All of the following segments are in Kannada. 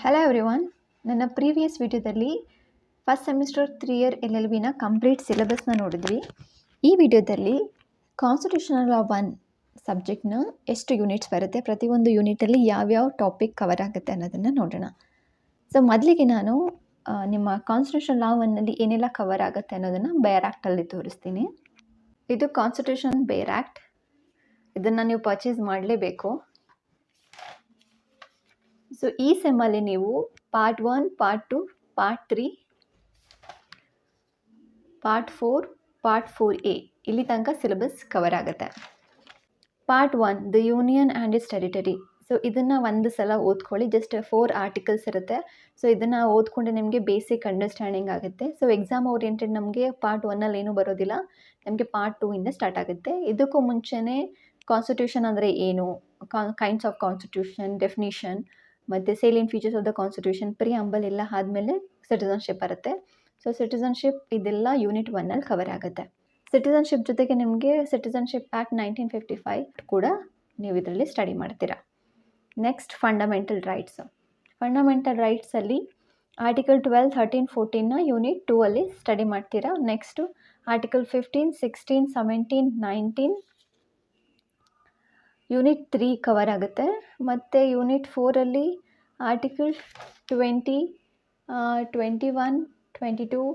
ಹಲೋ ಎವ್ರಿವನ್, ನನ್ನ ಪ್ರೀವಿಯಸ್ ವಿಡಿಯೋದಲ್ಲಿ ಫಸ್ಟ್ ಸೆಮಿಸ್ಟರ್ 3 ಇಯರ್ LLBನ ಕಂಪ್ಲೀಟ್ ಸಿಲೆಬಸ್ನ ನೋಡಿದ್ವಿ. ಈ ವಿಡಿಯೋದಲ್ಲಿ ಕಾನ್ಸ್ಟಿಟ್ಯೂಷನಲ್ ಲಾ 1 ಸಬ್ಜೆಕ್ಟ್ನ ಎಷ್ಟು ಯೂನಿಟ್ಸ್ ಬರುತ್ತೆ, ಪ್ರತಿಯೊಂದು ಯೂನಿಟಲ್ಲಿ ಯಾವ್ಯಾವ ಟಾಪಿಕ್ ಕವರ್ ಆಗುತ್ತೆ ಅನ್ನೋದನ್ನು ನೋಡೋಣ. ಸೊ ಮೊದಲಿಗೆ ನಾನು ನಿಮ್ಮ ಕಾನ್ಸ್ಟಿಟ್ಯೂಷನ್ ಲಾ 1ನಲ್ಲಿ ಏನೆಲ್ಲ ಕವರ್ ಆಗುತ್ತೆ ಅನ್ನೋದನ್ನು ಬೇರ್ ಆ್ಯಕ್ಟಲ್ಲಿ ತೋರಿಸ್ತೀನಿ. ಇದು ಕಾನ್ಸ್ಟಿಟ್ಯೂಷನ್ ಬೇರ್ ಆ್ಯಕ್ಟ್. ಇದನ್ನು ನೀವು ಪರ್ಚೇಸ್ ಮಾಡಲೇಬೇಕು. ಸೊ ಈ ಸೆಮ್ಮಲ್ಲಿ ನೀವು part 1, part 2, part 3, part 4, part 4A ಇಲ್ಲಿ ತನಕ ಸಿಲೆಬಸ್ ಕವರ್ ಆಗುತ್ತೆ. Part 1 the union and it's territory. So ಇದನ್ನು ಒಂದು ಸಲ ಓದ್ಕೊಳ್ಳಿ. ಜಸ್ಟ್ 4 ಆರ್ಟಿಕಲ್ಸ್ ಇರುತ್ತೆ. ಸೊ ಇದನ್ನು ಓದ್ಕೊಂಡ್ರೆ ನಿಮಗೆ ಬೇಸಿಕ್ ಅಂಡರ್ಸ್ಟ್ಯಾಂಡಿಂಗ್ ಆಗುತ್ತೆ. ಸೊ ಎಕ್ಸಾಮ್ ಓರಿಯೆಂಟೆಡ್ ನಮಗೆ ಪಾರ್ಟ್ 1ನಲ್ಲಿ ಏನೂ ಬರೋದಿಲ್ಲ, ನಮಗೆ ಪಾರ್ಟ್ 2ಇಂದ ಸ್ಟಾರ್ಟ್ ಆಗುತ್ತೆ. ಇದಕ್ಕೂ ಮುಂಚೆನೇ ಕಾನ್ಸ್ಟಿಟ್ಯೂಷನ್ ಅಂದರೆ ಏನು, ಕೈಂಡ್ಸ್ ಆಫ್ ಕಾನ್ಸ್ಟಿಟ್ಯೂಷನ್, ಡೆಫಿನಿಷನ್ ಮತ್ತು salient features of the constitution, preamble ಎಲ್ಲ ಆದಮೇಲೆ ಸಿಟಿಸನ್ಶಿಪ್ ಬರುತ್ತೆ. ಸೊ ಸಿಟಿಸನ್ಶಿಪ್ ಇದೆಲ್ಲ ಯೂನಿಟ್ 1ನಲ್ಲಿ ಕವರ್ ಆಗುತ್ತೆ. ಸಿಟಿಸನ್ಶಿಪ್ ಜೊತೆಗೆ ನಿಮಗೆ ಸಿಟಿಸನ್ಶಿಪ್ ಆ್ಯಕ್ಟ್ 1955 ಕೂಡ ನೀವು ಇದರಲ್ಲಿ ಸ್ಟಡಿ ಮಾಡ್ತೀರಾ. Next fundamental rights. ಫಂಡಮೆಂಟಲ್ ರೈಟ್ಸಲ್ಲಿ ಆರ್ಟಿಕಲ್ 12, 13, 14ನ ಯೂನಿಟ್ 2ಅಲ್ಲಿ ಸ್ಟಡಿ ಮಾಡ್ತೀರಾ. ನೆಕ್ಸ್ಟು ಆರ್ಟಿಕಲ್ 15, 16, 17, 19 ಯೂನಿಟ್ 3 ಕವರ್ ಆಗುತ್ತೆ. ಮತ್ತು ಯೂನಿಟ್ 4ಅಲ್ಲಿ ಆರ್ಟಿಕಲ್ 20, 21, 22,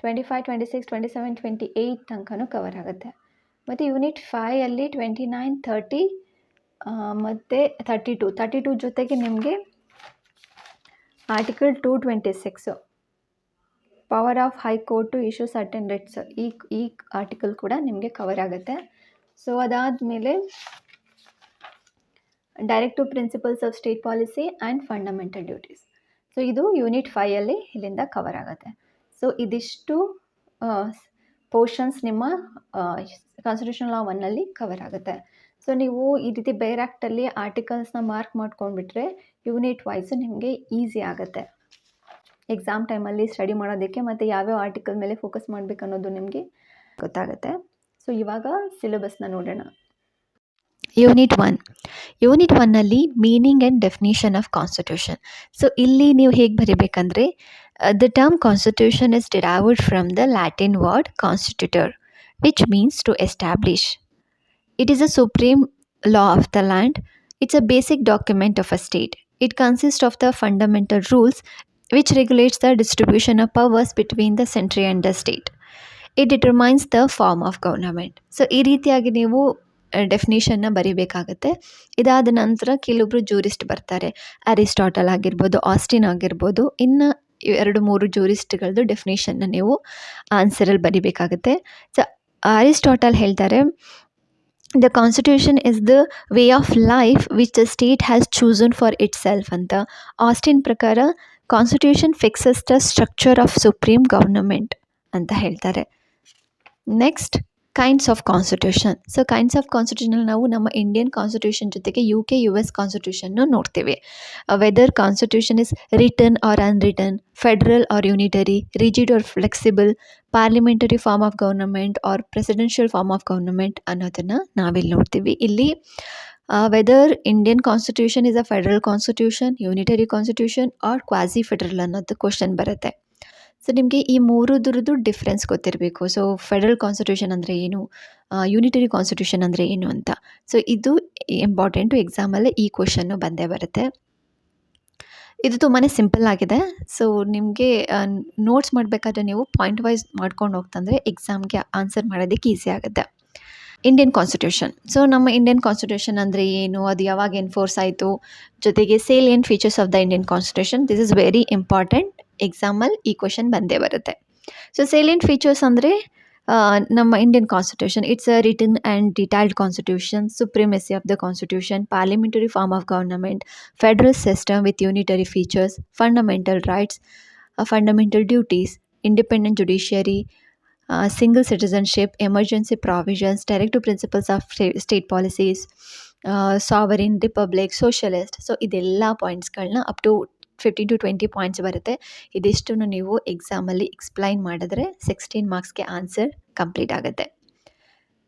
25, 26, 27, 28 ತನಕನೂ ಕವರ್ ಆಗುತ್ತೆ. ಮತ್ತು ಯೂನಿಟ್ 5ಅಲ್ಲಿ 29, 30 ಮತ್ತು 32 ಜೊತೆಗೆ ನಿಮಗೆ article 226 power of high court to issue certain writs, ಈ ಆರ್ಟಿಕಲ್ ಕೂಡ ನಿಮಗೆ ಕವರ್ ಆಗುತ್ತೆ. ಸೊ ಅದಾದಮೇಲೆ directive principles of state policy and fundamental duties. So ಇದು ಯೂನಿಟ್ 5ಅಲ್ಲಿ ಇಲ್ಲಿಂದ ಕವರ್ ಆಗುತ್ತೆ. ಸೊ ಇದಿಷ್ಟು ಪೋರ್ಷನ್ಸ್ ನಿಮ್ಮ ಕಾನ್ಸ್ಟಿಟ್ಯೂಷನ್ ಲಾ 1ನಲ್ಲಿ ಕವರ್ ಆಗುತ್ತೆ. ಸೊ ನೀವು ಈ ರೀತಿ ಬೇರ್ ಆ್ಯಕ್ಟಲ್ಲಿ ಆರ್ಟಿಕಲ್ಸ್ನ ಮಾರ್ಕ್ ಮಾಡ್ಕೊಂಡ್ಬಿಟ್ರೆ ಯೂನಿಟ್ ವೈಸ್ ನಿಮಗೆ ಈಸಿ ಆಗುತ್ತೆ ಎಕ್ಸಾಮ್ ಟೈಮಲ್ಲಿ ಸ್ಟಡಿ ಮಾಡೋದಕ್ಕೆ, ಮತ್ತು ಯಾವ್ಯಾವ ಆರ್ಟಿಕಲ್ ಮೇಲೆ ಫೋಕಸ್ ಮಾಡಬೇಕು ಅನ್ನೋದು ನಿಮಗೆ ಗೊತ್ತಾಗುತ್ತೆ. ಸೊ ಇವಾಗ ಸಿಲೆಬಸ್ನ ನೋಡೋಣ. ಯೂನಿಟ್ 1ನಲ್ಲಿ meaning and definition of constitution. So ಇಲ್ಲಿ ನೀವು ಹೇಗೆ ಬರೀಬೇಕಂದ್ರೆ, the term constitution is derived from the Latin word constitutor, which means to establish. It is a supreme law of the land. It's a basic document of a state. It consists of the fundamental rules which regulates the distribution of powers between the century and the state. It determines the form of government. So ಈ ರೀತಿಯಾಗಿ ನೀವು ಡೆಫಿನಿಷನ್ನ ಬರೀಬೇಕಾಗತ್ತೆ. ಇದಾದ ನಂತರ ಕೆಲವೊಬ್ಬರು ಜೂರಿಸ್ಟ್ ಬರ್ತಾರೆ, ಅರಿಸ್ಟಾಟಲ್ ಆಗಿರ್ಬೋದು, ಆಸ್ಟಿನ್ ಆಗಿರ್ಬೋದು, ಇನ್ನು 2-3 ಜೂರಿಸ್ಟ್ಗಳದ್ದು ಡೆಫಿನಿಷನ್ನ ನೀವು ಆನ್ಸರಲ್ಲಿ ಬರೀಬೇಕಾಗುತ್ತೆ. ಸೊ ಅರಿಸ್ಟಾಟಲ್ ಹೇಳ್ತಾರೆ, the constitution is the way of life which the state has chosen for itself ಅಂತ. ಆಸ್ಟಿನ್ ಪ್ರಕಾರ constitution fixes the structure of supreme government ಅಂತ ಹೇಳ್ತಾರೆ. Next kinds of constitution. So kinds of constitution ನಾವು ನಮ್ಮ ಇಂಡಿಯನ್ ಕಾನ್ಸ್ಟಿಟ್ಯೂಷನ್ ಜೊತೆಗೆ UK, US ಕಾನ್ಸ್ಟಿಟ್ಯೂಷನ್ನು ನೋಡ್ತೀವಿ. Whether constitution is written or unwritten, federal or unitary, rigid or flexible, parliamentary form of government R presidential form of government ಅನ್ನೋದನ್ನು ನಾವಿಲ್ಲಿ ನೋಡ್ತೀವಿ. ಇಲ್ಲಿ whether Indian constitution is a federal constitution, unitary constitution or quasi federal ಅನ್ನೋದು ಕ್ವಶನ್ ಬರುತ್ತೆ. ಸೊ ನಿಮಗೆ ಈ ಮೂರದ್ದು ಡಿಫ್ರೆನ್ಸ್ ಗೊತ್ತಿರಬೇಕು. ಸೊ ಫೆಡ್ರಲ್ ಕಾನ್ಸ್ಟಿಟ್ಯೂಷನ್ ಅಂದರೆ ಏನು, ಯೂನಿಟರಿ ಕಾನ್ಸ್ಟಿಟ್ಯೂಷನ್ ಅಂದರೆ ಏನು ಅಂತ. ಸೊ ಇದು ಇಂಪಾರ್ಟೆಂಟು, ಎಕ್ಸಾಮಲ್ಲಿ ಈ ಕ್ವಶನ್ನು ಬಂದೇ ಬರುತ್ತೆ. ಇದು ತುಂಬಾ ಸಿಂಪಲ್ ಆಗಿದೆ. ಸೊ ನಿಮಗೆ ನೋಟ್ಸ್ ಮಾಡಬೇಕಾದ್ರೆ ನೀವು ಪಾಯಿಂಟ್ ವೈಸ್ ಮಾಡ್ಕೊಂಡು ಹೋಗ್ತಂದರೆ ಎಕ್ಸಾಮ್ಗೆ ಆನ್ಸರ್ ಮಾಡೋದಕ್ಕೆ ಈಸಿ ಆಗುತ್ತೆ. Indian constitution. ಸೊ ನಮ್ಮ ಇಂಡಿಯನ್ ಕಾನ್ಸ್ಟಿಟ್ಯೂಷನ್ ಅಂದರೆ ಏನು, ಅದು ಯಾವಾಗ ಎನ್ಫೋರ್ಸ್ ಆಯಿತು, ಜೊತೆಗೆ salient features of the Indian constitution. This is very important, ಎಕ್ಸಾಮಲ್ಲಿ ಈ ಕ್ವಶನ್ ಬಂದೇ ಬರುತ್ತೆ. ಸೊ ಸೇಲಿಯಂಟ್ ಫೀಚರ್ಸ್ ಅಂದರೆ ನಮ್ಮ Indian constitution, it's a written and detailed constitution, supremacy of the constitution, parliamentary form of government, federal system with unitary features, fundamental rights, fundamental duties, independent judiciary, single citizenship, emergency provisions, directive principles of state policies, sovereign, republic, socialist. So ಇದೆಲ್ಲ ಪಾಯಿಂಟ್ಸ್ಗಳನ್ನ ಅಪ್ ಟು 15 to 20 ಪಾಯಿಂಟ್ಸ್ ಬರುತ್ತೆ. ಇದಿಷ್ಟನ್ನು ನೀವು ಎಕ್ಸಾಮಲ್ಲಿ ಎಕ್ಸ್ಪ್ಲೈನ್ ಮಾಡಿದ್ರೆ 16 ಮಾರ್ಕ್ಸ್ಗೆ ಆನ್ಸರ್ ಕಂಪ್ಲೀಟ್ ಆಗುತ್ತೆ.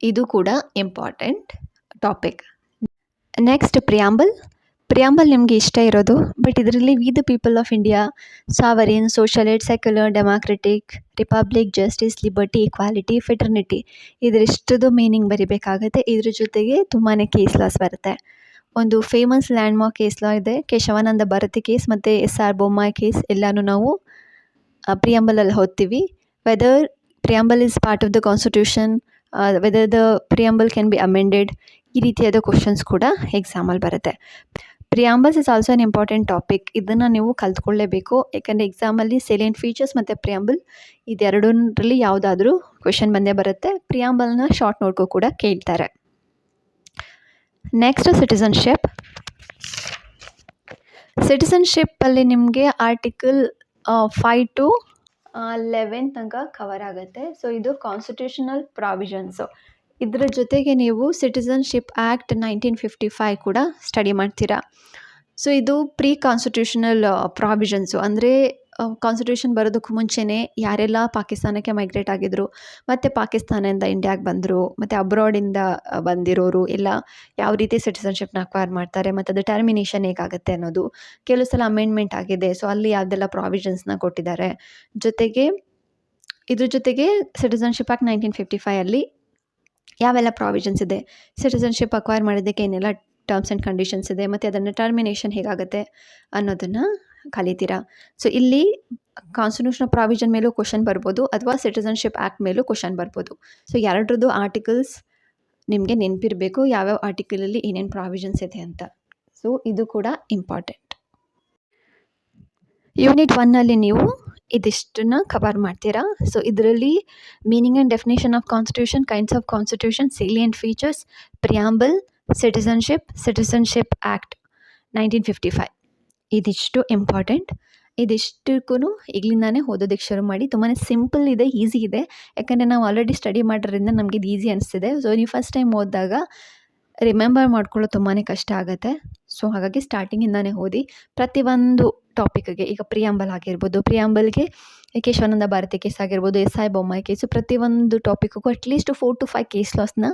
ಇದು ಕೂಡ important topic. Next preamble. Preamble ನಿಮಗೆ ಇಷ್ಟ ಇರೋದು, ಬಟ್ ಇದರಲ್ಲಿ we the people of India, sovereign, socialist, secular, democratic, republic, justice, liberty, equality, fraternity ಇದರಿಷ್ಟದು ಮೀನಿಂಗ್ ಬರಿಬೇಕಾಗುತ್ತೆ. ಇದ್ರ ಜೊತೆಗೆ ತುಂಬಾ ಕೇಸ್ ಲಾಸ್ ಬರುತ್ತೆ. ಒಂದು ಫೇಮಸ್ ಲ್ಯಾಂಡ್ಮಾರ್ಕ್ ಕೇಸ್ ಲಾ ಇದೆ, ಕೇಶವಾನಂದ ಭಾರತಿ ಕೇಸ್ ಮತ್ತು SR ಬೊಮ್ಮಾಯಿ ಕೇಸ್ ಎಲ್ಲನೂ ನಾವು ಪ್ರಿಯಾಂಬಲಲ್ಲಿ ಓದ್ತೀವಿ. Whether preamble is part of the constitution, whether the preamble can be amended, ಈ ರೀತಿಯಾದ ಕ್ವಶನ್ಸ್ ಕೂಡ ಎಕ್ಸಾಮಲ್ಲಿ ಬರುತ್ತೆ. Preambles is also an important topic. ಇದನ್ನು ನೀವು ಕಲ್ತ್ಕೊಳ್ಳೇಬೇಕು, ಯಾಕಂದರೆ ಎಕ್ಸಾಮಲ್ಲಿ ಸೆಲೆಂಟ್ ಫೀಚರ್ಸ್ ಮತ್ತು ಪ್ರಿಯಾಂಬಲ್ ಇದೆರಡರಲ್ಲಿ ಯಾವುದಾದ್ರೂ ಕ್ವೆಶನ್ ಬಂದೇ ಬರುತ್ತೆ. ಪ್ರಿಯಾಂಬಲ್ನ ಶಾರ್ಟ್ ನೋಟ್ಗೂ ಕೂಡ ಕೇಳ್ತಾರೆ. ನೆಕ್ಸ್ಟ್ ಸಿಟಿಸನ್ಶಿಪ್ಪಲ್ಲಿ ನಿಮಗೆ ಆರ್ಟಿಕಲ್ 5 to 11 ತನಕ ಕವರ್ ಆಗುತ್ತೆ. ಸೊ ಇದು ಕಾನ್ಸ್ಟಿಟ್ಯೂಷನಲ್ ಪ್ರಾವಿಷನ್ಸು. ಇದರ ಜೊತೆಗೆ ನೀವು ಸಿಟಿಸನ್ಶಿಪ್ ಆ್ಯಕ್ಟ್ 1955 ಕೂಡ ಸ್ಟಡಿ ಮಾಡ್ತೀರಾ. ಸೊ ಇದು ಪ್ರೀ ಕಾನ್ಸ್ಟಿಟ್ಯೂಷನಲ್ ಪ್ರಾವಿಷನ್ಸು, ಅಂದರೆ ಕಾನ್ಸ್ಟಿಟ್ಯೂಷನ್ ಬರೋದಕ್ಕೂ ಮುಂಚೆನೇ ಯಾರೆಲ್ಲ ಪಾಕಿಸ್ತಾನಕ್ಕೆ ಮೈಗ್ರೇಟ್ ಆಗಿದ್ರು ಮತ್ತು ಪಾಕಿಸ್ತಾನದಿಂದ ಇಂಡಿಯಾಗೆ ಬಂದರು ಮತ್ತು ಅಬ್ರಾಡಿಂದ ಬಂದಿರೋರು ಎಲ್ಲ ಯಾವ ರೀತಿ ಸಿಟಿಸನ್ಶಿಪ್ನ ಅಕ್ವೈರ್ ಮಾಡ್ತಾರೆ ಮತ್ತು ಅದು ಟರ್ಮಿನೇಷನ್ ಹೇಗಾಗುತ್ತೆ ಅನ್ನೋದು. ಕೆಲವು ಸಲ ಅಮೆಂಡ್ಮೆಂಟ್ ಆಗಿದೆ, ಸೊ ಅಲ್ಲಿ ಯಾವುದೆಲ್ಲ ಪ್ರಾವಿಷನ್ಸ್ನ ಕೊಟ್ಟಿದ್ದಾರೆ. ಇದ್ರ ಜೊತೆಗೆ ಸಿಟಿಸನ್ಶಿಪ್ ಆ್ಯಕ್ಟ್ 1955 ಯಾವೆಲ್ಲ ಪ್ರಾವಿಷನ್ಸ್ ಇದೆ, ಸಿಟಿಸನ್ಶಿಪ್ ಅಕ್ವೈರ್ ಮಾಡೋದಕ್ಕೆ ಏನೆಲ್ಲ ಟರ್ಮ್ಸ್ ಆ್ಯಂಡ್ ಕಂಡೀಷನ್ಸ್ ಇದೆ ಮತ್ತು ಅದನ್ನು ಟರ್ಮಿನೇಷನ್ ಹೇಗಾಗುತ್ತೆ ಅನ್ನೋದನ್ನು ಕಲಿತೀರಾ. ಸೊ ಇಲ್ಲಿ ಕಾನ್ಸ್ಟಿಟ್ಯೂಷನಲ್ ಪ್ರಾವಿಷನ್ ಮೇಲೂ ಕ್ವಶನ್ ಬರ್ಬೋದು, ಅಥವಾ ಸಿಟಿಸನ್ಶಿಪ್ ಆ್ಯಕ್ಟ್ ಮೇಲೂ ಕ್ವಶನ್ ಬರ್ಬೋದು. ಸೊ ಎರಡರದ್ದು ಆರ್ಟಿಕಲ್ಸ್ ನಿಮಗೆ ನೆನಪಿರಬೇಕು, ಯಾವ್ಯಾವ ಆರ್ಟಿಕಲಲ್ಲಿ ಏನೇನು ಪ್ರಾವಿಷನ್ಸ್ ಇದೆ ಅಂತ. ಸೊ ಇದು ಕೂಡ ಇಂಪಾರ್ಟೆಂಟ್. ಯೂನಿಟ್ 1ನಲ್ಲಿ ನೀವು ಇದಿಷ್ಟನ್ನು ಕವರ್ ಮಾಡ್ತೀರಾ. ಸೊ ಇದರಲ್ಲಿ meaning and definition of constitution, kinds of constitution, salient features, preamble, citizenship act 1955 ಇದಿಷ್ಟು ಇಂಪಾರ್ಟೆಂಟ್. ಇದಿಷ್ಟಕ್ಕೂ ಈಗಲಿಂದಾನೇ ಓದೋದಕ್ಕೆ ಶುರು ಮಾಡಿ. ತುಂಬಾ ಸಿಂಪಲ್ ಇದೆ, ಈಸಿ ಇದೆ, ಯಾಕಂದರೆ ನಾವು ಆಲ್ರೆಡಿ ಸ್ಟಡಿ ಮಾಡೋದ್ರಿಂದ ನಮಗೆ ಇದು ಈಸಿ ಅನಿಸ್ತಿದೆ. ಸೊ ನೀವು ಫಸ್ಟ್ ಟೈಮ್ ಓದಿದಾಗ ರಿಮೆಂಬರ್ ಮಾಡ್ಕೊಳ್ಳೋದು ತುಂಬಾ ಕಷ್ಟ ಆಗುತ್ತೆ. ಸೊ ಹಾಗಾಗಿ ಸ್ಟಾರ್ಟಿಂಗಿಂದಾನೇ ಓದಿ. ಪ್ರತಿಯೊಂದು ಟಾಪಿಕ್ಗೆ, ಈಗ ಪ್ರಿಯಾಂಬಲ್ ಆಗಿರ್ಬೋದು, ಪ್ರಿಯಾಂಬಲ್ಗೆ ಕೇಶವಾನಂದ ಭಾರತಿ ಕೇಸ್ ಆಗಿರ್ಬೋದು, SI ಬೊಮ್ಮಾಯಿ ಕೇಸು, ಪ್ರತಿಯೊಂದು ಟಾಪಿಕ್ಗೂ ಅಟ್ಲೀಸ್ಟ್ 4 to 5 ಕೇಸ್ ಲಾಸ್ನ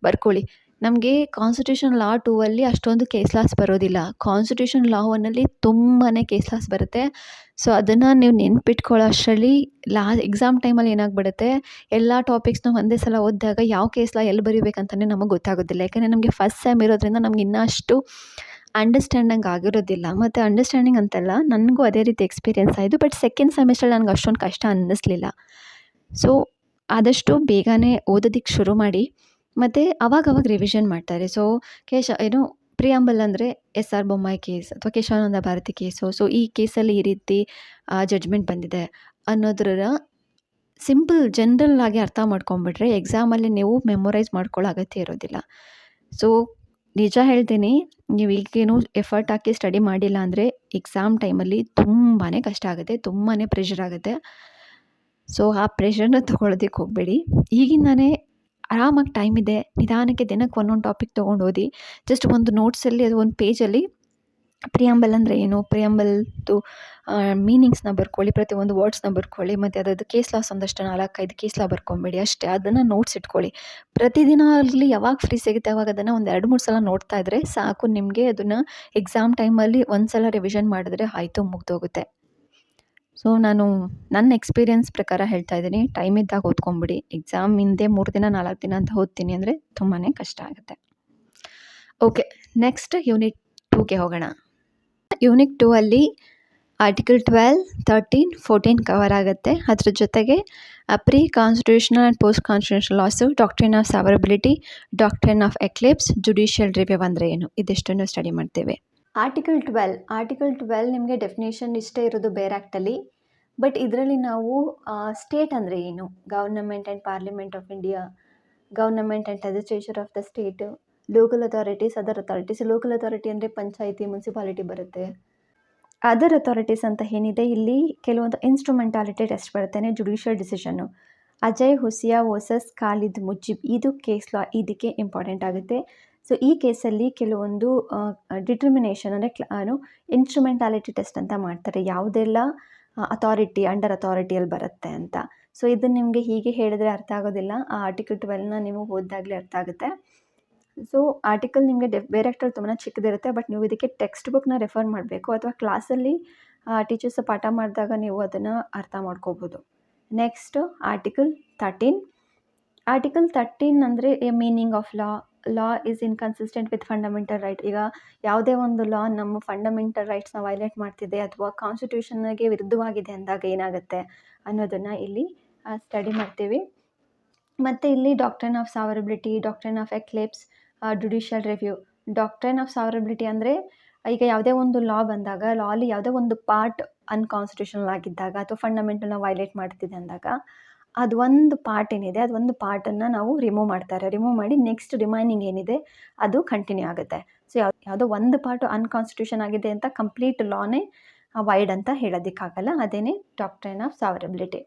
ಬರ್ಕೊಳ್ಳಿ. ನಮಗೆ ಕಾನ್ಸ್ಟಿಟ್ಯೂಷನ್ ಲಾ 2ಅಲ್ಲಿ ಅಷ್ಟೊಂದು ಕೇಸ್ ಲಾಸ್ ಬರೋದಿಲ್ಲ, ಕಾನ್ಸ್ಟಿಟ್ಯೂಷನ್ ಲಾ 1ಅಲ್ಲಿ ತುಂಬಾ ಕೇಸ್ ಲಾಸ್ ಬರುತ್ತೆ. ಸೊ ಅದನ್ನು ನೀವು ನೆನ್ಪಿಟ್ಕೊಳ್ಳೋ ಅಷ್ಟರಲ್ಲಿ ಎಕ್ಸಾಮ್ ಟೈಮಲ್ಲಿ ಏನಾಗ್ಬಿಡುತ್ತೆ, ಎಲ್ಲ ಟಾಪಿಕ್ಸ್ನ ಒಂದೇ ಸಲ ಓದಿದಾಗ ಯಾವ ಕೇಸ್ ಲಾ ಎಲ್ಲಿ ಬರೀಬೇಕಂತಲೇ ನಮಗೆ ಗೊತ್ತಾಗೋದಿಲ್ಲ. ಯಾಕಂದರೆ ನಮಗೆ ಫಸ್ಟ್ ಸೆಮ್ ಇರೋದ್ರಿಂದ ನಮ್ಗೆ ಇನ್ನಷ್ಟು ಅಂಡರ್ಸ್ಟ್ಯಾಂಡಿಂಗ್ ಆಗಿರೋದಿಲ್ಲ. ಮತ್ತು ಅಂಡರ್ಸ್ಟ್ಯಾಂಡಿಂಗ್ ಅಂತಲ್ಲ, ನನಗೂ ಅದೇ ರೀತಿ ಎಕ್ಸ್ಪೀರಿಯೆನ್ಸ್ ಆಯಿತು, ಬಟ್ ಸೆಕೆಂಡ್ ಸೆಮಿಸ್ಟರ್ ನನಗೆ ಅಷ್ಟೊಂದು ಕಷ್ಟ ಅನ್ನಿಸ್ಲಿಲ್ಲ. ಸೊ ಆದಷ್ಟು ಬೇಗನೆ ಓದೋದಕ್ಕೆ ಶುರು ಮಾಡಿ, ಮತ್ತು ಅವಾಗವಾಗ ರಿವಿಷನ್ ಮಾಡ್ತಾರೆ. ಸೊ ಪ್ರಿಯಾಂಬಲ್ ಅಂದರೆ SR ಬೊಮ್ಮಾಯಿ ಕೇಸ್ ಅಥವಾ ಕೇಶವಾನಂದ ಭಾರತಿ ಕೇಸು. ಸೊ ಈ ಕೇಸಲ್ಲಿ ಈ ರೀತಿ ಜಡ್ಜ್ಮೆಂಟ್ ಬಂದಿದೆ ಅನ್ನೋದ್ರ ಸಿಂಪಲ್ ಜನರಲ್ ಆಗಿ ಅರ್ಥ ಮಾಡ್ಕೊಂಬಿಟ್ರೆ ಎಕ್ಸಾಮಲ್ಲಿ ನೀವು ಮೆಮೊರೈಸ್ ಮಾಡ್ಕೊಳ್ಳೋ ಅಗತ್ಯ ಇರೋದಿಲ್ಲ. ಸೊ ನಿಜ ಹೇಳ್ತೀನಿ, ನೀವು ಈಗೇನು ಎಫರ್ಟ್ ಹಾಕಿ ಸ್ಟಡಿ ಮಾಡಿಲ್ಲ ಅಂದರೆ ಎಕ್ಸಾಮ್ ಟೈಮಲ್ಲಿ ತುಂಬಾ ಕಷ್ಟ ಆಗುತ್ತೆ, ತುಂಬಾ ಪ್ರೆಷರ್ ಆಗುತ್ತೆ. ಸೊ ಆ ಪ್ರೆಷರ್ನ ತೊಗೊಳೋದಕ್ಕೆ ಹೋಗಬೇಡಿ. ಈಗಿಂದಾನೇ ಆರಾಮಾಗಿ ಟೈಮ್ ಇದೆ, ನಿಧಾನಕ್ಕೆ ದಿನಕ್ಕೆ ಒಂದೊಂದು ಟಾಪಿಕ್ ತೊಗೊಂಡು ಓದಿ. ಜಸ್ಟ್ ಒಂದು ನೋಟ್ಸಲ್ಲಿ ಅದು ಒಂದು ಪೇಜಲ್ಲಿ ಪ್ರಿಯಾಂಬಲ್ ಅಂದರೆ ಏನು, ಪ್ರಿಯಾಂಬಲ್ದು ಮೀನಿಂಗ್ಸ್ನ ಬರ್ಕೊಳ್ಳಿ, ಪ್ರತಿಯೊಂದು ವರ್ಡ್ಸ್ನ ಬರ್ಕೊಳ್ಳಿ, ಮತ್ತು ಅದರದ್ದು ಕೇಸ್ ಲಾಸ್ ಒಂದಷ್ಟು 4-5 ಕೇಸ್ ಲಾ ಬರ್ಕೊಂಬೇಡಿ ಅಷ್ಟೇ. ಅದನ್ನು ನೋಟ್ಸ್ ಇಟ್ಕೊಳ್ಳಿ. ಪ್ರತಿದಿನ ಅಲ್ಲಿ ಯಾವಾಗ ಫ್ರೀ ಸಿಗುತ್ತೆ ಅವಾಗ ಅದನ್ನು ಒಂದು 2-3 ಸಲ ನೋಡ್ತಾ ಇದ್ದರೆ ಸಾಕು. ನಿಮಗೆ ಅದನ್ನು ಎಕ್ಸಾಮ್ ಟೈಮಲ್ಲಿ ಒಂದು ಸಲ ರಿವಿಷನ್ ಮಾಡಿದ್ರೆ ಆಯಿತು, ಮುಗ್ದೋಗುತ್ತೆ. ಸೊ ನಾನು ನನ್ನ ಎಕ್ಸ್ಪೀರಿಯೆನ್ಸ್ ಪ್ರಕಾರ ಹೇಳ್ತಾ ಇದ್ದೀನಿ, ಟೈಮ್ ಇದ್ದಾಗ ಓದ್ಕೊಂಬಿಡಿ. ಎಕ್ಸಾಮ್ ಹಿಂದೆ 3 ದಿನ 4 ದಿನ ಅಂತ ಓದ್ತೀನಿ ಅಂದರೆ ತುಂಬಾ ಕಷ್ಟ ಆಗುತ್ತೆ. ಓಕೆ, ನೆಕ್ಸ್ಟ್ ಯೂನಿಟ್ 2ಗೆ ಹೋಗೋಣ. ಯೂನಿಟ್ 2ಅಲ್ಲಿ ಆರ್ಟಿಕಲ್ 12, 13, 14 ಕವರ್ ಆಗುತ್ತೆ. ಅದ್ರ ಜೊತೆಗೆ pre constitutional and post constitutional laws, doctrine of severability, doctrine of eclipse, judicial review ಅಂದರೆ ಏನು, ಇದಿಷ್ಟನ್ನು ಸ್ಟಡಿ ಮಾಡ್ತೇವೆ. ಆರ್ಟಿಕಲ್ 12 ನಿಮಗೆ ಡೆಫಿನೇಷನ್ ಇಷ್ಟೇ ಇರೋದು ಬೇರೆ ಆ್ಯಕ್ಟಲ್ಲಿ. ಬಟ್ ಇದರಲ್ಲಿ ನಾವು ಸ್ಟೇಟ್ ಅಂದರೆ ಏನು, government and parliament of India, government and legislature of the state, local authorities, other authorities. Local authority ಅಂದರೆ ಪಂಚಾಯಿತಿ, ಮುನ್ಸಿಪಾಲಿಟಿ ಬರುತ್ತೆ. ಅದರ್ ಅಥಾರಿಟೀಸ್ ಅಂತ ಏನಿದೆ, ಇಲ್ಲಿ ಕೆಲವೊಂದು ಇನ್ಸ್ಟ್ರುಮೆಂಟಾಲಿಟಿ ಟೆಸ್ಟ್ ಬರುತ್ತೆ. ಜುಡಿಷಿಯಲ್ ಡಿಸಿಷನ್ನು, ಅಜಯ್ ಹುಸಿಯಾ ವರ್ಸಸ್ ಖಾಲಿದ್ ಮುಜಿಬ್, ಇದು ಕೇಸ್ ಲಾ, ಇದಕ್ಕೆ ಇಂಪಾರ್ಟೆಂಟ್ ಆಗುತ್ತೆ. ಸೊ ಈ ಕೇಸಲ್ಲಿ ಕೆಲವೊಂದು ಡಿಟರ್ಮಿನೇಷನ್ ಅಂದರೆ ಇನ್ಸ್ಟ್ರುಮೆಂಟಾಲಿಟಿ ಟೆಸ್ಟ್ ಅಂತ ಮಾಡ್ತಾರೆ, ಯಾವುದೆಲ್ಲ ಅಥಾರಿಟಿ ಅಂಡರ್ ಅಥಾರಿಟಿಯಲ್ಲಿ ಬರುತ್ತೆ ಅಂತ. ಸೊ ಇದನ್ನು ನಿಮಗೆ ಹೀಗೆ ಹೇಳಿದ್ರೆ ಅರ್ಥ ಆಗೋದಿಲ್ಲ, ಆ ಆರ್ಟಿಕಲ್ 12ನ ನೀವು ಓದಿದಾಗಲೇ ಅರ್ಥ ಆಗುತ್ತೆ. ಸೊ ಆರ್ಟಿಕಲ್ ನಿಮಗೆ ಬೇರೆ ಆಕ್ಟಲ್ಲಿ ತುಂಬಾ ಚಿಕ್ಕದಿರುತ್ತೆ, ಬಟ್ ನೀವು ಇದಕ್ಕೆ ಟೆಕ್ಸ್ಟ್ ಬುಕ್ನ ರೆಫರ್ ಮಾಡಬೇಕು ಅಥವಾ ಕ್ಲಾಸಲ್ಲಿ ಟೀಚರ್ಸ್ ಪಾಠ ಮಾಡಿದಾಗ ನೀವು ಅದನ್ನು ಅರ್ಥ ಮಾಡ್ಕೋಬೋದು. Next article 13. ಆರ್ಟಿಕಲ್ 13 ಅಂದರೆ A meaning of law is inconsistent with fundamental right. ಈಗ ಯಾವುದೇ ಒಂದು ಲಾ ನಮ್ಮ ಫಂಡಮೆಂಟಲ್ ರೈಟ್ಸ್ನ ವೈಲೇಟ್ ಮಾಡ್ತಿದೆ ಅಥವಾ ಕಾನ್ಸ್ಟಿಟ್ಯೂಷನ್ಗೆ ವಿರುದ್ಧವಾಗಿದೆ ಅಂದಾಗ ಏನಾಗುತ್ತೆ ಅನ್ನೋದನ್ನು ಇಲ್ಲಿ ಸ್ಟಡಿ ಮಾಡ್ತೀವಿ. ಮತ್ತು ಇಲ್ಲಿ doctrine of severability, doctrine of eclipse, judicial review. Doctrine of severability ಅಂದರೆ ಈಗ ಯಾವುದೇ ಒಂದು ಲಾ ಬಂದಾಗ ಲಾಲಿ ಯಾವುದೇ ಒಂದು ಪಾರ್ಟ್ ಅನ್ಕಾನ್ಸ್ಟಿಟ್ಯೂಷನಲ್ ಆಗಿದ್ದಾಗ ಅಥವಾ ಫಂಡಮೆಂಟಲ್ನ ವೈಲೇಟ್ ಮಾಡ್ತಿದೆ ಅಂದಾಗ ಅದು ಒಂದು ಪಾರ್ಟ್ ಏನಿದೆ ಅದು ಒಂದು ಪಾರ್ಟನ್ನು ನಾವು ರಿಮೂವ್ ಮಾಡಿ ನೆಕ್ಸ್ಟ್ ರಿಮೈನಿಂಗ್ ಏನಿದೆ ಅದು ಕಂಟಿನ್ಯೂ ಆಗುತ್ತೆ. ಸೊ ಯಾವುದೋ ಒಂದು ಪಾರ್ಟು ಅನ್ಕಾನ್ಸ್ಟಿಟ್ಯೂಷನ್ ಆಗಿದೆ ಅಂತ ಕಂಪ್ಲೀಟ್ ಲಾನೇ ವೈಡ್ ಅಂತ ಹೇಳೋದಕ್ಕಾಗಲ್ಲ. ಅದೇನೇ ಡಾಕ್ಟ್ರಿನ್ ಆಫ್ ಸಾವರಬಿಲಿಟಿ.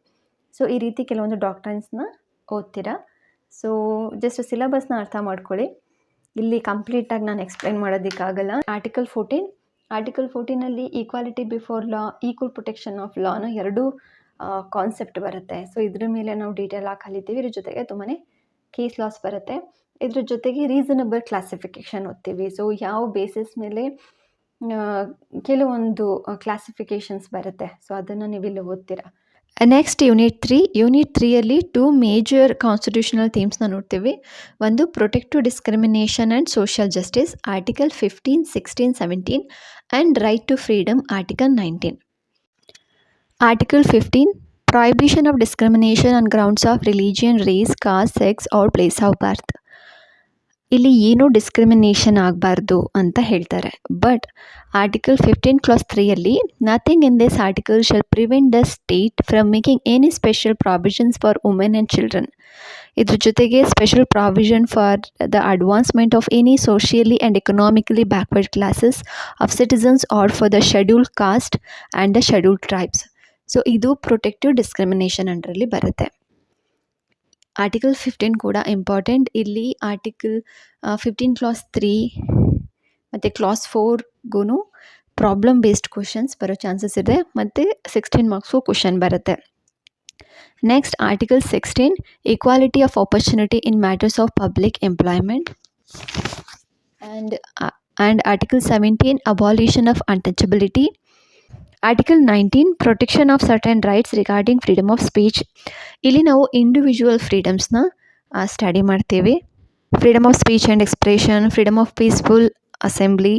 ಸೊ ಈ ರೀತಿ ಕೆಲವೊಂದು ಡಾಕ್ಟ್ರೈನ್ಸ್ನ ಓದ್ತೀರಾ. ಸೊ ಜಸ್ಟ್ ಸಿಲೆಬಸ್ನ ಅರ್ಥ ಮಾಡ್ಕೊಳ್ಳಿ. ಇಲ್ಲಿ ಕಂಪ್ಲೀಟಾಗಿ ನಾನು ಎಕ್ಸ್ಪ್ಲೈನ್ ಮಾಡೋದಕ್ಕಾಗಲ್ಲ. Article 14 equality before law, equal protection of ಲಾನ ಎರಡೂ ಕಾನ್ಸೆಪ್ಟ್ ಬರುತ್ತೆ. ಸೊ ಇದ್ರ ಮೇಲೆ ನಾವು ಡೀಟೇಲಾಗಿ ಕಲಿತೀವಿ. ಇದ್ರ ಜೊತೆಗೆ ತುಂಬಾ ಕೇಸ್ ಲಾಸ್ ಬರುತ್ತೆ. ಇದ್ರ ಜೊತೆಗೆ ರೀಸನಬಲ್ ಕ್ಲಾಸಿಫಿಕೇಷನ್ ಓದ್ತೀವಿ. ಸೊ ಯಾವ ಬೇಸಿಸ್ ಮೇಲೆ ಕೆಲವೊಂದು ಕ್ಲಾಸಿಫಿಕೇಷನ್ಸ್ ಬರುತ್ತೆ. ಸೊ ಅದನ್ನು ನೀವು ಇಲ್ಲಿ ಓದ್ತೀರಾ. Next unit 3. ಯೂನಿಟ್ 3ಯಲ್ಲಿ 2 ಮೇಜರ್ ಕಾನ್ಸ್ಟಿಟ್ಯೂಷನಲ್ ಥೀಮ್ಸ್ನ ನೋಡ್ತೀವಿ. ಒಂದು protective discrimination and social justice, article 15, 16, 17 and right to freedom, article 19. Article 15 prohibition of discrimination on grounds of religion, race, caste, sex or place of birth. ಇಲ್ಲಿ ಏನೂ ಡಿಸ್ಕ್ರಿಮಿನೇಷನ್ ಆಗಬಾರ್ದು ಅಂತ ಹೇಳ್ತಾರೆ. ಬಟ್ ಆರ್ಟಿಕಲ್ 15 ಕ್ಲಾಸ್ 3ಯಲ್ಲಿ nothing in this article shall prevent the state from making any special provisions for women and children. ಇದ್ರ ಜೊತೆಗೆ special provision for the advancement of any socially and economically backward classes of citizens or for the scheduled caste and the scheduled tribes. So ಇದು ಪ್ರೊಟೆಕ್ಟಿವ್ ಡಿಸ್ಕ್ರಿಮಿನೇಷನ್ ಅಂಡರಲ್ಲಿ ಬರುತ್ತೆ. ಆರ್ಟಿಕಲ್ 15 ಕೂಡ ಇಂಪಾರ್ಟೆಂಟ್. ಇಲ್ಲಿ ಆರ್ಟಿಕಲ್ 15 ಕ್ಲಾಸ್ 3 ಮತ್ತು ಕ್ಲಾಸ್ 4ಗೂ ಪ್ರಾಬ್ಲಮ್ ಬೇಸ್ಡ್ ಕ್ವಶನ್ಸ್ ಬರೋ ಚಾನ್ಸಸ್ ಇದೆ ಮತ್ತು 16 ಮಾರ್ಕ್ಸ್ಗೂ ಕ್ವಶನ್ ಬರುತ್ತೆ. Next article 16 equality of opportunity in matters of public employment and article 17 abolition of untouchability. Article 19 protection of certain rights regarding freedom of speech. ಇಲ್ಲಿ ನಾವು ಇಂಡಿವಿಜುವಲ್ ಫ್ರೀಡಮ್ಸ್ನ ಸ್ಟಡಿ ಮಾಡ್ತೀವಿ. Freedom of speech and expression, freedom of peaceful assembly,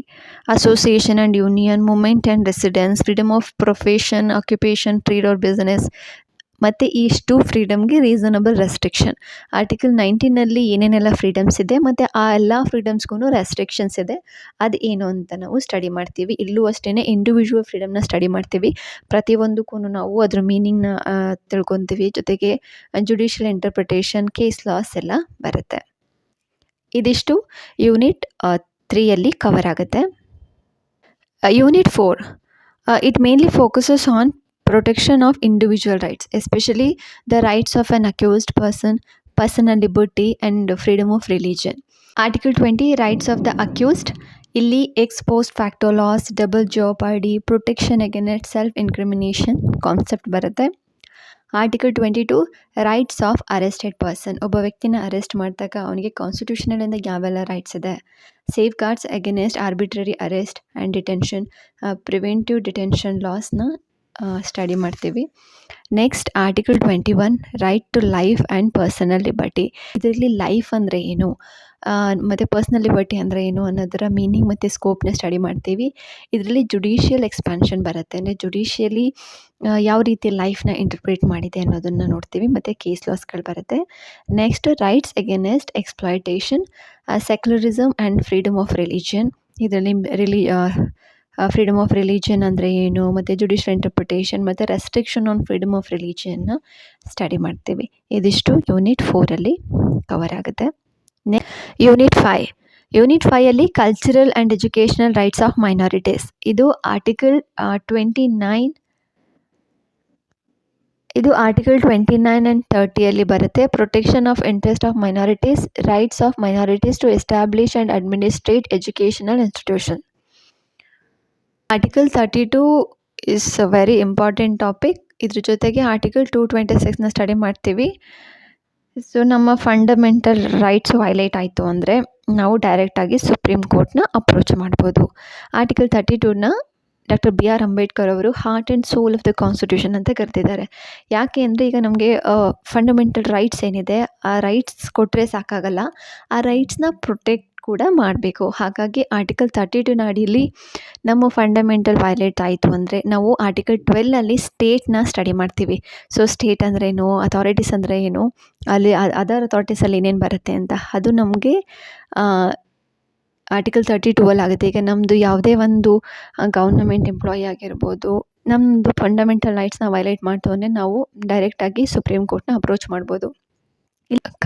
association and union, movement and residence, freedom of profession, occupation, trade R business. ಮತ್ತು ಇಷ್ಟು ಫ್ರೀಡಮ್ಗೆ ರೀಸನಬಲ್ ರೆಸ್ಟ್ರಿಕ್ಷನ್. ಆರ್ಟಿಕಲ್ 19ನಲ್ಲಿ ಏನೇನೆಲ್ಲ ಫ್ರೀಡಮ್ಸ್ ಇದೆ ಮತ್ತು ಆ ಎಲ್ಲ ಫ್ರೀಡಮ್ಸ್ಗೂ ರೆಸ್ಟ್ರಿಕ್ಷನ್ಸ್ ಇದೆ, ಅದು ಏನು ಅಂತ ನಾವು ಸ್ಟಡಿ ಮಾಡ್ತೀವಿ. ಇಲ್ಲೂ ಅಷ್ಟೇ ಇಂಡಿವಿಜುವಲ್ ಫ್ರೀಡಮ್ನ ಸ್ಟಡಿ ಮಾಡ್ತೀವಿ. ಪ್ರತಿಯೊಂದಕ್ಕೂ ನಾವು ಅದ್ರ ಮೀನಿಂಗ್ನ ತಿಳ್ಕೊತೀವಿ. ಜೊತೆಗೆ ಜುಡಿಷಿಯಲ್ ಇಂಟರ್ಪ್ರಿಟೇಷನ್, ಕೇಸ್ ಲಾಸ್ ಎಲ್ಲ ಬರುತ್ತೆ. ಇದಿಷ್ಟು ಯೂನಿಟ್ 3ಯಲ್ಲಿ ಕವರ್ ಆಗುತ್ತೆ. Unit 4 it mainly focuses on protection of individual rights, especially the rights of an accused person, personal liberty and freedom of religion. Article 20 rights of the accused. ಇಲ್ಲಿ ex post facto laws, double jeopardy, protection against self incrimination concept ಬರುತ್ತೆ. Article 22 rights of arrested person. ಒಬ್ಬ ವ್ಯಕ್ತಿನ ಅರೆಸ್ಟ್ ಮಾಡಿದಾಗ ಅವನಿಗೆ ಕಾನ್ಸ್ಟಿಟ್ಯೂಷನಲಿಂದ ಯಾವೆಲ್ಲ ರೈಟ್ಸ್ ಇದೆ. Safeguards against arbitrary arrest and detention, preventive detention ಲಾಸ್ನ ಸ್ಟಡಿ ಮಾಡ್ತೀವಿ. Next article 21 right to life and personal liberty. ಇದರಲ್ಲಿ ಲೈಫ್ ಅಂದರೆ ಏನು ಮತ್ತು ಪರ್ಸನಲ್ ಲಿಬರ್ಟಿ ಅಂದರೆ ಏನು ಅನ್ನೋದರ ಮೀನಿಂಗ್ ಮತ್ತು ಸ್ಕೋಪ್ನ ಸ್ಟಡಿ ಮಾಡ್ತೀವಿ. ಇದರಲ್ಲಿ ಜುಡಿಷಿಯಲ್ ಎಕ್ಸ್ಪ್ಯಾನ್ಷನ್ ಬರುತ್ತೆ, ಅಂದರೆ ಜುಡಿಷಿಯಲಿ ಯಾವ ರೀತಿ ಲೈಫ್ನ ಇಂಟರ್ಪ್ರೇಟ್ ಮಾಡಿದೆ ಅನ್ನೋದನ್ನು ನೋಡ್ತೀವಿ. ಮತ್ತು ಕೇಸ್ ಲಾಸ್ಗಳು ಬರುತ್ತೆ. Next rights against exploitation, secularism and freedom of religion. ಇದರಲ್ಲಿ ಫ್ರೀಡಮ್ ಆಫ್ ರಿಲಿಜಿಯನ್ ಅಂದರೆ ಏನು ಮತ್ತು ಜುಡಿಷಿಯಲ್ ಇಂಟರ್ಪ್ರಿಟೇಷನ್ ಮತ್ತು ರೆಸ್ಟ್ರಿಕ್ಷನ್ ಆನ್ ಫ್ರೀಡಮ್ ಆಫ್ ರಿಲಿಜಿಯನ್ನ ಸ್ಟಡಿ ಮಾಡ್ತೀವಿ. ಇದಿಷ್ಟು ಯೂನಿಟ್ 4ಅಲ್ಲಿ ಕವರ್ ಆಗುತ್ತೆ. ಯೂನಿಟ್ 5ಯಲ್ಲಿ cultural and educational rights of minorities. ಇದು ಆರ್ಟಿಕಲ್ 29 ಆ್ಯಂಡ್ 30ಯಲ್ಲಿ ಬರುತ್ತೆ. Protection of interest of minorities, rights of minorities to establish and administer educational institution. Article 32 is a very important topic. ಇದ್ರ ಜೊತೆಗೆ ಆರ್ಟಿಕಲ್ 226ನ ಸ್ಟಡಿ ಮಾಡ್ತೀವಿ. ಸೊ ನಮ್ಮ ಫಂಡಮೆಂಟಲ್ ರೈಟ್ಸ್ ವೈಲೇಟ್ ಆಯಿತು ಅಂದರೆ ನಾವು ಡೈರೆಕ್ಟಾಗಿ ಸುಪ್ರೀಂ ಕೋರ್ಟ್ನ ಅಪ್ರೋಚ್ ಮಾಡ್ಬೋದು. ಆರ್ಟಿಕಲ್ 32ನ ಡಾಕ್ಟರ್ BR ಅಂಬೇಡ್ಕರ್ ಅವರು heart and soul of the constitution ಅಂತ ಕರೆದಿದ್ದಾರೆ. ಯಾಕೆ ಅಂದರೆ ಈಗ ನಮಗೆ ಫಂಡಮೆಂಟಲ್ ರೈಟ್ಸ್ ಏನಿದೆ ಆ ರೈಟ್ಸ್ ಕೊಟ್ಟರೆ ಸಾಕಾಗಲ್ಲ, ಆ ರೈಟ್ಸ್ನ ಪ್ರೊಟೆಕ್ಟ್ ಕೂಡ ಮಾಡಬೇಕು. ಹಾಗಾಗಿ ಆರ್ಟಿಕಲ್ 32ನ ಅಡಿಯಲ್ಲಿ ನಮ್ಮ ಫಂಡಮೆಂಟಲ್ ವೈಲೇಟ್ ಆಯಿತು ಅಂದರೆ ನಾವು ಆರ್ಟಿಕಲ್ 12ಅಲ್ಲಿ ಸ್ಟೇಟ್ನ ಸ್ಟಡಿ ಮಾಡ್ತೀವಿ. ಸೊ ಸ್ಟೇಟ್ ಅಂದ್ರೇನು, ಅಥಾರಿಟೀಸ್ ಅಂದರೆ ಏನು, ಅಲ್ಲಿ ಅದರ್ ಅಥಾರಿಟೀಸಲ್ಲಿ ಏನೇನು ಬರುತ್ತೆ ಅಂತ ಅದು ನಮಗೆ ಆರ್ಟಿಕಲ್ 32ಅಲ್ಲಿ ಆಗುತ್ತೆ. ಈಗ ನಮ್ಮದು ಯಾವುದೇ ಒಂದು ಗೌರ್ನಮೆಂಟ್ ಎಂಪ್ಲಾಯಿ ಆಗಿರ್ಬೋದು, ನಮ್ಮದು ಫಂಡಮೆಂಟಲ್ ರೈಟ್ಸ್ನ ವೈಲೇಟ್ ಮಾಡ್ತು ಅಂದರೆ ನಾವು ಡೈರೆಕ್ಟಾಗಿ ಸುಪ್ರೀಂ ಕೋರ್ಟ್ನ ಅಪ್ರೋಚ್ ಮಾಡ್ಬೋದು.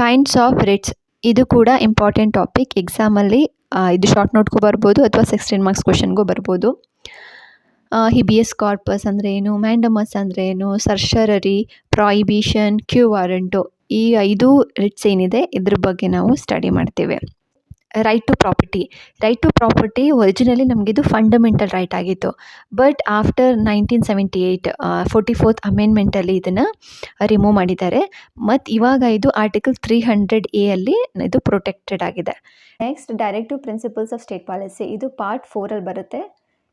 ಕೈಂಡ್ಸ್ ಆಫ್ ರಿಟ್ಸ್ ಇದು ಕೂಡ ಇಂಪಾರ್ಟೆಂಟ್ ಟಾಪಿಕ್. ಎಕ್ಸಾಮಲ್ಲಿ ಇದು ಶಾರ್ಟ್ ನೋಟ್ಗೂ ಬರ್ಬೋದು ಅಥವಾ 16 ಮಾರ್ಕ್ಸ್ ಕ್ವೆಶನ್ಗೂ ಬರ್ಬೋದು. ಹಿಬಿಯಸ್ ಕಾರ್ಪಸ್ ಅಂದರೆ ಏನು, ಮ್ಯಾಂಡಮಸ್ ಅಂದರೆ ಏನು, ಸರ್ಷರರಿ, ಪ್ರಾಯಿಬಿಷನ್, ಕ್ಯೂ ವಾರಂಟು, ಈ 5 ರಿಟ್ಸ್ ಏನಿದೆ ಇದ್ರ ಬಗ್ಗೆ ನಾವು ಸ್ಟಡಿ ಮಾಡ್ತೇವೆ. ರೈಟ್ ಟು ಪ್ರಾಪರ್ಟಿ ಒರಿಜಿನಲಿ ನಮಗಿದು ಫಂಡಮೆಂಟಲ್ ರೈಟ್ ಆಗಿತ್ತು. ಬಟ್ ಆಫ್ಟರ್ 1978 44th ಅಮೆಂಡ್ಮೆಂಟಲ್ಲಿ ಇದನ್ನು ರಿಮೂವ್ ಮಾಡಿದ್ದಾರೆ. ಮತ್ತು ಇವಾಗ ಇದು ಆರ್ಟಿಕಲ್ 300A ಅಲ್ಲಿ ಇದು ಪ್ರೊಟೆಕ್ಟೆಡ್ ಆಗಿದೆ. Next directive principles of state policy, ಇದು ಪಾರ್ಟ್ 4ಅಲ್ಲಿ ಬರುತ್ತೆ.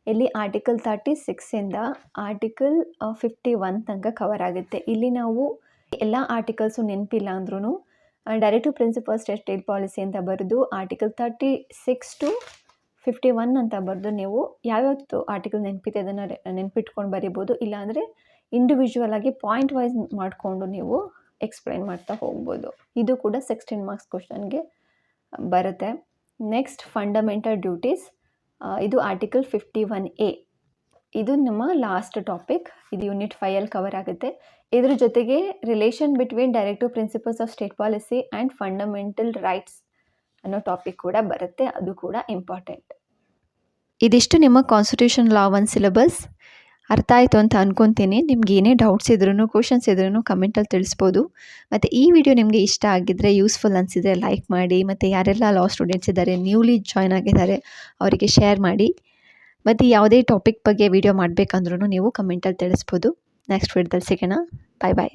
ಇಲ್ಲಿ ಆರ್ಟಿಕಲ್ 36ಇಂದ ಆರ್ಟಿಕಲ್ 51 ತನಕ ಕವರ್ ಆಗುತ್ತೆ. ಇಲ್ಲಿ ನಾವು ಎಲ್ಲ ಆರ್ಟಿಕಲ್ಸು ನೆನಪಿಲ್ಲ ಅಂದ್ರೂ ಡೈರೆಕ್ಟಿವ್ ಪ್ರಿನ್ಸಿಪಲ್ಸ್ ಸ್ಟೇಟ್ ಪಾಲಿಸಿ ಅಂತ ಬರೆದು ಆರ್ಟಿಕಲ್ 36 to 51 ಅಂತ ಬರೆದು ನೀವು ಯಾವ್ಯಾವ್ದು ಆರ್ಟಿಕಲ್ ನೆನಪಿದೆ ಅದನ್ನು ನೆನಪಿಟ್ಕೊಂಡು ಬರಿಬೋದು. ಇಲ್ಲಾಂದರೆ ಇಂಡಿವಿಜುವಲ್ ಆಗಿ ಪಾಯಿಂಟ್ ವೈಸ್ ಮಾಡಿಕೊಂಡು ನೀವು ಎಕ್ಸ್ಪ್ಲೈನ್ ಮಾಡ್ತಾ ಹೋಗ್ಬೋದು. ಇದು ಕೂಡ 16 ಮಾರ್ಕ್ಸ್ ಕ್ವಶನ್ಗೆ ಬರುತ್ತೆ. ನೆಕ್ಸ್ಟ್ ಫಂಡಮೆಂಟಲ್ ಡ್ಯೂಟೀಸ್, ಇದು ಆರ್ಟಿಕಲ್ 51A. ಇದು ನಮ್ಮ ಲಾಸ್ಟ್ ಟಾಪಿಕ್. ಇದು ಯೂನಿಟ್ 5ಅಲ್ಲಿ ಕವರ್ ಆಗುತ್ತೆ. ಇದ್ರ ಜೊತೆಗೆ relation between directive principles of state policy and fundamental rights ಅನ್ನೋ ಟಾಪಿಕ್ ಕೂಡ ಬರುತ್ತೆ, ಅದು ಕೂಡ ಇಂಪಾರ್ಟೆಂಟ್. ಇದಿಷ್ಟು ನಿಮ್ಮ ಕಾನ್ಸ್ಟಿಟ್ಯೂಷನ್ ಲಾ 1 ಸಿಲೆಬಸ್. ಅರ್ಥ ಆಯಿತು ಅಂತ ಅಂದ್ಕೊತೀನಿ. ನಿಮ್ಗೆ ಏನೇ ಡೌಟ್ಸ್ ಇದ್ರೂ ಕ್ವಶನ್ಸ್ ಇದ್ರೂ ಕಮೆಂಟಲ್ಲಿ ತಿಳಿಸ್ಬೋದು. ಮತ್ತು ಈ ವಿಡಿಯೋ ನಿಮಗೆ ಇಷ್ಟ ಆಗಿದ್ದರೆ, ಯೂಸ್ಫುಲ್ ಅನಿಸಿದರೆ ಲೈಕ್ ಮಾಡಿ. ಮತ್ತು ಯಾರೆಲ್ಲ ಲಾ ಸ್ಟೂಡೆಂಟ್ಸ್ ಇದ್ದಾರೆ, ನ್ಯೂಲಿ ಜಾಯ್ನ್ ಆಗಿದ್ದಾರೆ, ಅವರಿಗೆ ಶೇರ್ ಮಾಡಿ. ಮತ್ತು ಯಾವುದೇ ಟಾಪಿಕ್ ಬಗ್ಗೆ ವಿಡಿಯೋ ಮಾಡಬೇಕಂದ್ರೂ ನೀವು ಕಮೆಂಟಲ್ಲಿ ತಿಳಿಸ್ಬೋದು. ನೆಕ್ಸ್ಟ್ ವಿಡಿಯೋದಲ್ಲಿ ಸಿಗೋಣ. ಬಾಯ್ ಬಾಯ್.